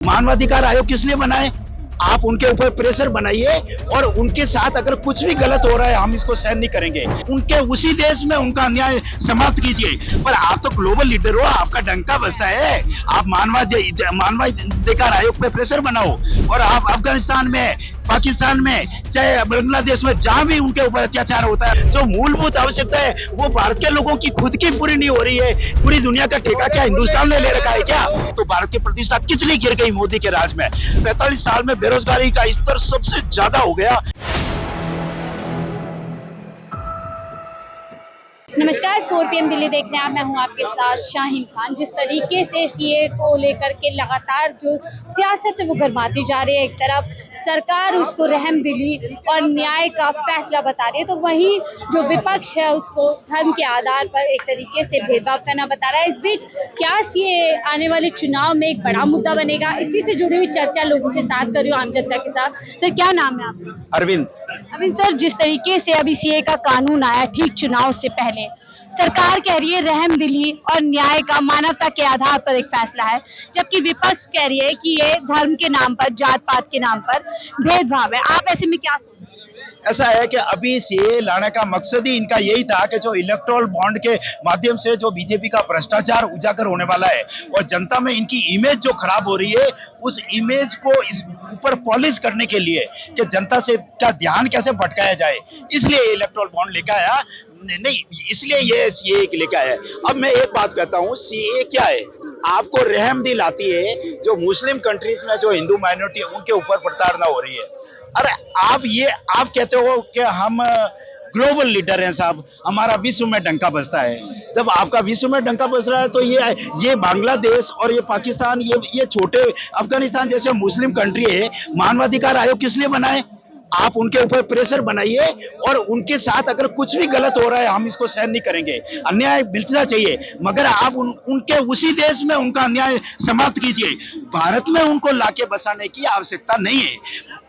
मानवाधिकार आयोग किस लिए बनाए? आप उनके ऊपर प्रेशर बनाइए और उनके साथ अगर कुछ भी गलत हो रहा है हम इसको सहन नहीं करेंगे। उनके उसी देश में उनका अन्याय समाप्त कीजिए। पर आप तो ग्लोबल लीडर हो, आपका डंका बजता है। आप मानवाधिकार आयोग पे प्रेशर बनाओ और आप अफगानिस्तान में, पाकिस्तान में, चाहे बांग्लादेश में, जहां भी उनके ऊपर अत्याचार होता है, जो मूलभूत आवश्यकता है वो भारत के लोगों की खुद की पूरी नहीं हो रही है। पूरी दुनिया का ठेका क्या हिंदुस्तान ने ले रखा है क्या? तो भारत की प्रतिष्ठा कितनी गिर गई मोदी के राज में। 45 साल में बेरोजगारी का स्तर सबसे ज्यादा हो गया। नमस्कार, 4 PM दिल्ली देखने आप, मैं हूं आपके साथ शाहीन खान। जिस तरीके से सीए को लेकर के लगातार जो सियासत है वो गरमाती जा रही है, एक तरफ सरकार उसको रहमदिली और न्याय का फैसला बता रही है, तो वहीं जो विपक्ष है उसको धर्म के आधार पर एक तरीके से भेदभाव करना बता रहा है। इस बीच क्या सीए आने वाले चुनाव में एक बड़ा मुद्दा बनेगा? इसी से जुड़ी हुई चर्चा लोगों के साथ कर रही हूँ, आम जनता के साथ। सर, क्या नाम है आपका? अरविंद। सर, जिस तरीके से अभी सीए का कानून आया ठीक चुनाव से पहले, सरकार कह रही है रहमदिली और न्याय का मानवता के आधार पर एक फैसला है, जबकि विपक्ष कह रही है कि ये धर्म के नाम पर, जात पात के नाम पर भेदभाव है। आप ऐसे में क्या सोचते हैं? ऐसा है कि अभी सीए लाने का मकसद ही इनका यही था कि जो इलेक्टोरल बॉन्ड के माध्यम से जो बीजेपी का भ्रष्टाचार उजागर होने वाला है और जनता में इनकी इमेज जो खराब हो रही है, उस इमेज को इस ऊपर पॉलिश करने के लिए कि जनता से क्या ध्यान कैसे भटकाया जाए, इसलिए इलेक्टोरल बॉन्ड लेकर आया। नहीं, इसलिए ये सीए लेकर आया। अब मैं एक बात कहता हूँ, सीए क्या है? आपको रहम दिल आती है जो मुस्लिम कंट्रीज में जो हिंदू माइनॉरिटी है उनके ऊपर प्रताड़ना हो रही है। अरे आप कहते हो कि हम ग्लोबल लीडर हैं साहब, हमारा विश्व में डंका बजता है। जब आपका विश्व में डंका बज रहा है तो ये बांग्लादेश और ये पाकिस्तान, ये छोटे अफगानिस्तान जैसे मुस्लिम कंट्री है, मानवाधिकार आयोग किस लिए बनाए? आप उनके ऊपर प्रेशर बनाइए और उनके साथ अगर कुछ भी गलत हो रहा है हम इसको सहन नहीं करेंगे। अन्याय मिटना चाहिए, मगर आप उनके उसी देश में उनका अन्याय समाप्त कीजिए। भारत में उनको लाके बसाने की आवश्यकता नहीं है।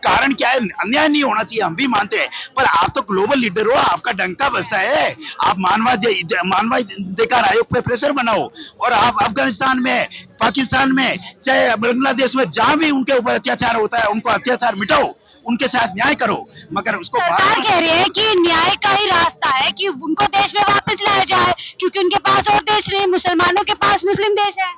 कारण क्या है? अन्याय नहीं होना चाहिए, हम भी मानते हैं, पर आप तो ग्लोबल लीडर हो, आपका डंका बजता है। आप मानवाधिकार आयोग पे प्रेशर बनाओ और आप अफगानिस्तान में, पाकिस्तान में, चाहे बांग्लादेश में, जहां भी उनके ऊपर अत्याचार होता है उनको अत्याचार मिटाओ, उनके साथ न्याय करो। मगर उसको सरकार कह रही है कि न्याय का ही रास्ता है कि उनको देश में वापस लाया जाए, क्योंकि उनके पास और देश नहीं, मुसलमानों के पास मुस्लिम देश है।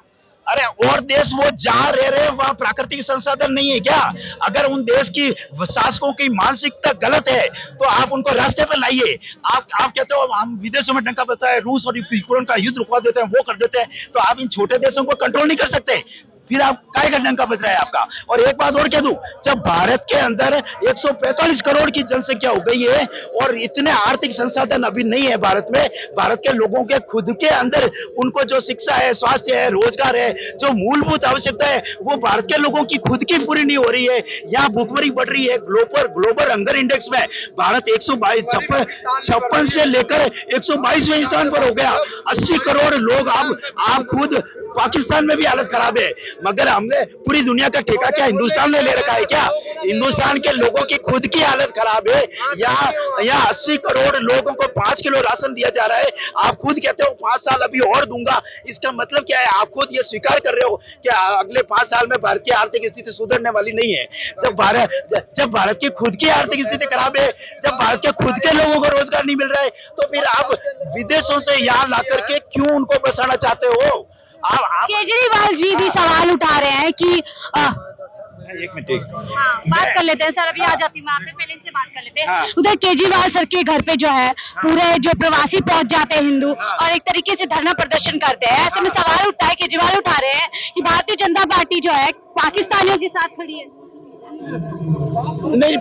अरे और देश वो जहाँ रह रहे हैं वहाँ प्राकृतिक संसाधन नहीं है क्या? अगर उन देश की शासकों की मानसिकता गलत है तो आप उनको रास्ते पर लाइए। आप कहते हो हम विदेशों में डंका बजता है, रूस और यूक्रेन का युद्ध रुकवा देते हैं, वो कर देते हैं, तो आप इन छोटे देशों को कंट्रोल नहीं कर सकते, फिर आप काय का डंका बज रहा है आपका। और एक बात और कह दूं, जब भारत के अंदर 145 करोड़ की जनसंख्या हो गई है और इतने आर्थिक संसाधन अभी नहीं है भारत में, भारत के लोगों के खुद के अंदर उनको जो शिक्षा है, स्वास्थ्य है, रोजगार है, जो मूलभूत आवश्यकता है वो भारत के लोगों की खुद की पूरी नहीं हो रही है। यहाँ भूखमरी बढ़ रही है। ग्लोबल हंगर इंडेक्स में भारत 156 से लेकर 122वें स्थान पर हो गया। 80 करोड़ लोग, आप खुद पाकिस्तान में भी हालत खराब है, मगर हमने पूरी दुनिया का ठेका क्या हिंदुस्तान ने ले रखा है क्या? हिंदुस्तान के लोगों की खुद की हालत खराब है। यहाँ 80 करोड़ लोगों को 5 किलो राशन दिया जा रहा है। आप खुद कहते हो 5 साल अभी और दूंगा, इसका मतलब क्या है? आप खुद ये स्वीकार कर रहे हो कि अगले 5 साल में भारत की आर्थिक स्थिति सुधरने वाली नहीं है। जब भारत की खुद की आर्थिक स्थिति खराब है, जब भारत के खुद के लोगों को रोजगार नहीं मिल रहा है, तो फिर आप विदेशों से यहाँ ला करके क्यों उनको बसाना चाहते हो? केजरीवाल जी भी सवाल उठा रहे हैं कि एक मिनट बात कर लेते हैं सर, अभी आ जाती हूँ मैं, आपने पहले इनसे बात कर लेते हैं। हाँ। उधर केजरीवाल सर के घर पे जो है पूरे जो प्रवासी पहुंच जाते हैं हिंदू, और एक तरीके से धरना प्रदर्शन करते हैं। ऐसे में सवाल उठता है, केजरीवाल उठा रहे हैं कि भारतीय जनता पार्टी जो है पाकिस्तानियों के साथ खड़ी है। नहीं,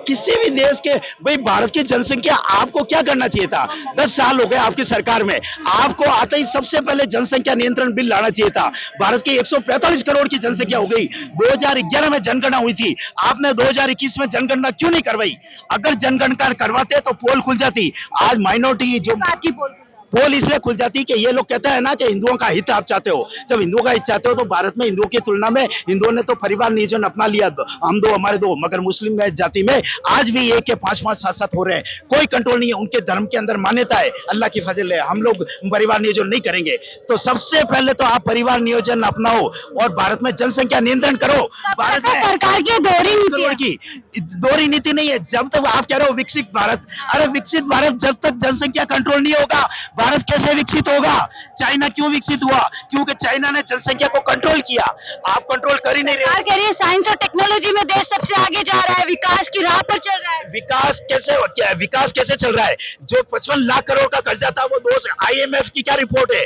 किसी भी देश के, भाई भारत की जनसंख्या, आपको क्या करना चाहिए था? 10 साल हो गए आपकी सरकार में, आपको आते ही सबसे पहले जनसंख्या नियंत्रण बिल लाना चाहिए था। भारत की 145 करोड़ की जनसंख्या हो गई। 2011 में जनगणना हुई थी, आपने 2021 में जनगणना क्यों नहीं करवाई? अगर जनगणना करवाते तो पोल खुल जाती। आज माइनॉरिटी जो बात की पोल पोल इसलिए खुल जाती है कि ये लोग कहते हैं ना कि हिंदुओं का हित आप चाहते हो। जब हिंदुओं का हित चाहते हो तो भारत में हिंदुओं की तुलना में हिंदुओं ने तो परिवार नियोजन अपना लिया, हम दो हमारे दो, मगर मुस्लिम जाति में आज भी एक के 5-5 7-7 हो रहे हैं, कोई कंट्रोल नहीं है। उनके धर्म के अंदर मान्यता है, अल्लाह की फजल है, हम लोग परिवार नियोजन नहीं करेंगे। तो सबसे पहले तो आप परिवार नियोजन अपनाओ और भारत में जनसंख्या नियंत्रण करो। भारत में सरकार की दोहरी नीति नहीं है। जब तक आप कह रहे हो विकसित भारत, अरे विकसित भारत जब तक जनसंख्या कंट्रोल नहीं होगा भारत कैसे विकसित होगा? चाइना क्यों विकसित हुआ? क्योंकि चाइना ने जनसंख्या को कंट्रोल किया, आप कंट्रोल कर ही नहीं रहे। सरकार कह रही है साइंस और टेक्नोलॉजी में देश सबसे आगे जा रहा है, विकास की राह पर चल रहा है। विकास कैसे चल रहा है? जो 55 लाख करोड़ का कर्जा था वो IMF की क्या रिपोर्ट है,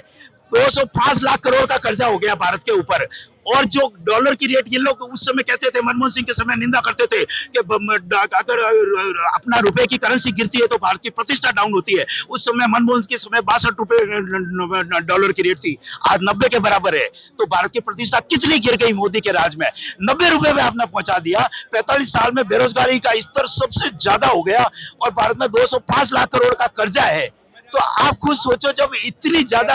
205 लाख करोड़ का कर्जा हो गया भारत के ऊपर। और जो डॉलर की रेट, ये लोग उस समय कहते थे, मनमोहन सिंह के समय निंदा करते थे कि अगर अपना रुपए की करेंसी गिरती है तो भारत की प्रतिष्ठा डाउन होती है। उस समय मनमोहन के समय 62 रुपए डॉलर की रेट थी, आज 90 के बराबर है। तो भारत की प्रतिष्ठा कितनी गिर गई मोदी के राज में, 90 रुपए में आपने पहुंचा दिया। 45 साल में बेरोजगारी का स्तर सबसे ज्यादा हो गया और भारत में 205 लाख करोड़ का कर्जा है। तो आप खुद सोचो, जब इतनी ज्यादा,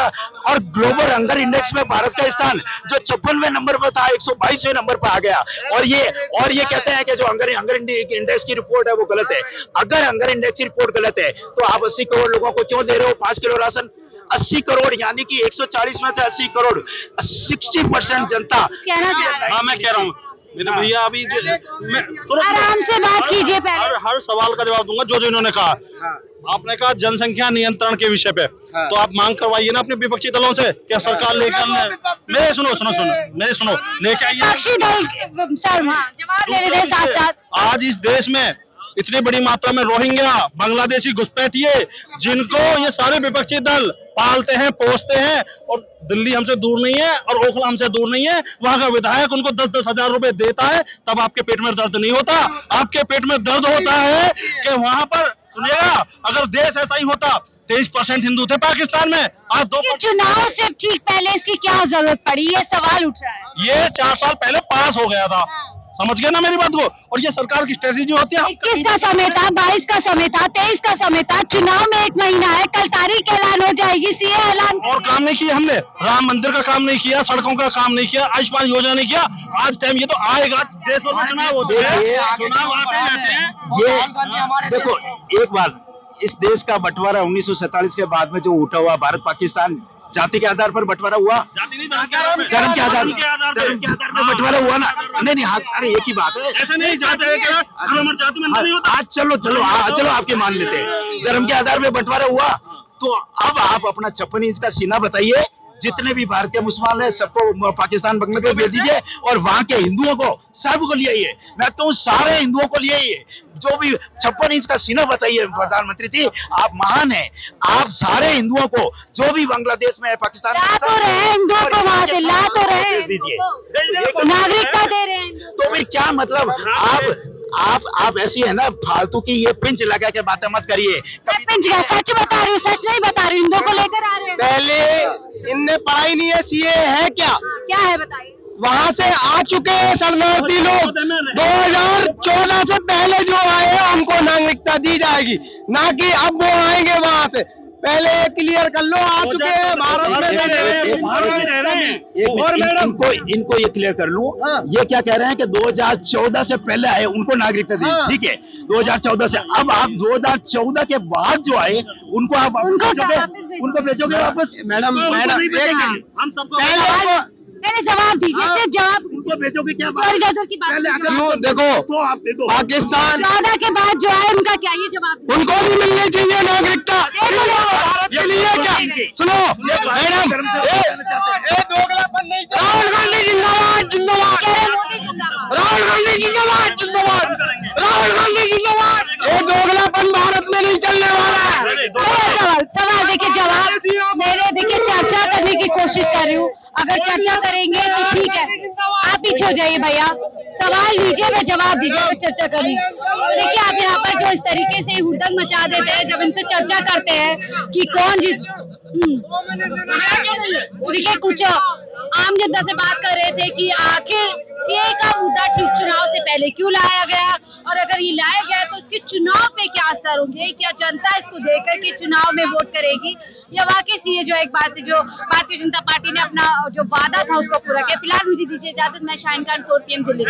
और ग्लोबल हंगर इंडेक्स में भारत का स्थान जो 56वें नंबर पर था 122वें नंबर पर आ गया। और ये कहते हैं कि जो हंगर इंडेक्स की रिपोर्ट है वो गलत है। अगर हंगर इंडेक्स की रिपोर्ट गलत है तो आप 80 करोड़ लोगों को क्यों दे रहे हो 5 किलो राशन? 80 करोड़ यानी कि 140 में से 80 करोड़, 60% जनता कहना चाह रहा है। हाँ, मैं कह रहा हूँ मेरे भैया, अभी आराम से बात कीजिए पहले। हर सवाल का जवाब दूंगा जो इन्होंने कहा। आपने कहा जनसंख्या नियंत्रण के विषय पे, तो आप मांग करवाइए ना अपने विपक्षी दलों से, क्या सरकार लेकर मेरे सुनो लेके आइए विपक्षी दल सर, हाँ, जवाब ले लेते हैं साथ साथ। आज इस देश में इतनी बड़ी मात्रा में रोहिंग्या, बांग्लादेशी घुसपैठिए, जिनको ये सारे विपक्षी दल पालते हैं, पोसते हैं, और दिल्ली हमसे दूर नहीं है और ओखला हमसे दूर नहीं है। वहां का विधायक उनको 10-10 हजार रुपए देता है, तब आपके पेट में दर्द नहीं होता। आपके पेट में दर्द होता है कि वहां पर, सुनिएगा, अगर देश ऐसा ही होता, 23% हिंदू थे पाकिस्तान में, आज 2%। चुनाव से ठीक पहले इसकी क्या जरूरत पड़ी, ये सवाल उठ रहा है। ये 4 साल पहले पास हो गया था, समझ गए ना मेरी बात को? और ये सरकार की स्ट्रेटेजी होती है। 21 का समय था, 22 का समय था, 23 का समय था, चुनाव में 1 महीना है, कल तारीख ऐलान हो जाएगी, सीए ऐलान। और काम नहीं किया हमने, राम मंदिर का काम नहीं किया, सड़कों का काम नहीं किया, आयुष्मान योजना नहीं किया। आज टाइम ये तो आएगा, देश भर में चुनाव होते हैं, चुनाव आते रहते हैं। ये देखो, एक बार इस देश का बंटवारा 1947 के बाद में जो उठा हुआ भारत पाकिस्तान, जाति के आधार पर बंटवारा हुआ, धर्म के आधार में बंटवारा हुआ ना? नहीं, अरे एक ही बात है, ऐसे नहीं जाति में नहीं होता। आज चलो आपके मान लेते हैं, धर्म के आधार में बंटवारा हुआ। तो अब आप अपना 56 इंच का सीना बताइए, जितने भी भारतीय मुसलमान हैं सबको पाकिस्तान बांग्लादेश भेज दीजिए, और वहां के हिंदुओं को सबको ले आइए। मैं कहूँ सारे हिंदुओं को ले आइए, जो भी 56 इंच का सीना बताइए। प्रधानमंत्री जी, आप महान हैं, आप सारे हिंदुओं को, जो भी बांग्लादेश में है, पाकिस्तान में, ला तो रहे हैं हिंदुओं को, वहां से ला तो रहे हैं, भेज दीजिए, नागरिकता दे रहे हैं। तो फिर क्या मतलब? आप ऐसी है ना, फालतू की ये पिंच लगा के बातें मत करिए। मैं पिंच गया, सच बता रही हूँ, सच नहीं बता रही हूँ, हिंदुओं को लेकर आ रहे हैं। पहले इनने पढ़ाई नहीं है, सीए है क्या? क्या है बताइए? वहाँ से आ चुके हैं शरणार्थी लोग, 2014 से पहले जो आए हैं उनको नागरिकता दी जाएगी, ना कि अब वो आएंगे वहाँ से। पहले क्लियर कर लो, आ चुके हैं भारत में। इनको ये क्लियर कर लूं, ये क्या कह रहे हैं कि 2014 से पहले आए उनको नागरिकता दी, ठीक है, 2014 से। अब आप 2014 के बाद जो आए उनको आप उनको भेजोगे वापस? मैडम हम सबको पहले जवाब दीजिए, सिर्फ जवाब। उनको भेजोगे क्या? चोरी की बात देखो, तो आप दे दो। पाकिस्तान 14 के बाद जो है उनका क्या, ये जवाब उनको भी मिलनी चाहिए नागरिकता। भारत के लिए क्या? सुनो मैडम, दोगलापन नहीं, राहुल गांधी जिंदाबाद, जिंदाबाद, राहुल गांधी जिंदाबाद, जिंदाबाद, राहुल गांधी जिंदाबाद। ये दोगलापन भारत में नहीं चलने वाला है। सवाल देखिए, जवाब मेरे, देखिए चर्चा करने की कोशिश कर रही हूँ, अगर चर्चा करेंगे तो ठीक है, आप पीछे हो जाइए भैया, सवाल लीजिए, मैं जवाब दीजिए, मैं चर्चा करूँ। तो देखिए आप यहाँ पर जो इस तरीके से हुड़दंग मचा देते हैं जब इनसे चर्चा करते हैं कि कौन जीत, देखिए कुछ आम जनता से बात कर रहे थे कि आखिर सीए का मुद्दा ठीक चुनाव से पहले क्यों लाया गया और अगर ये लाया गया तो उसके चुनाव पे क्या असर होंगे, क्या जनता इसको देखकर के चुनाव में वोट करेगी, या वाकई से ये जो एक बात से जो भारतीय जनता पार्टी ने अपना जो वादा था उसको पूरा किया। फिलहाल मुझे दीजिए इजाजत, मैं शाहीन खान 4 PM दिल्ली।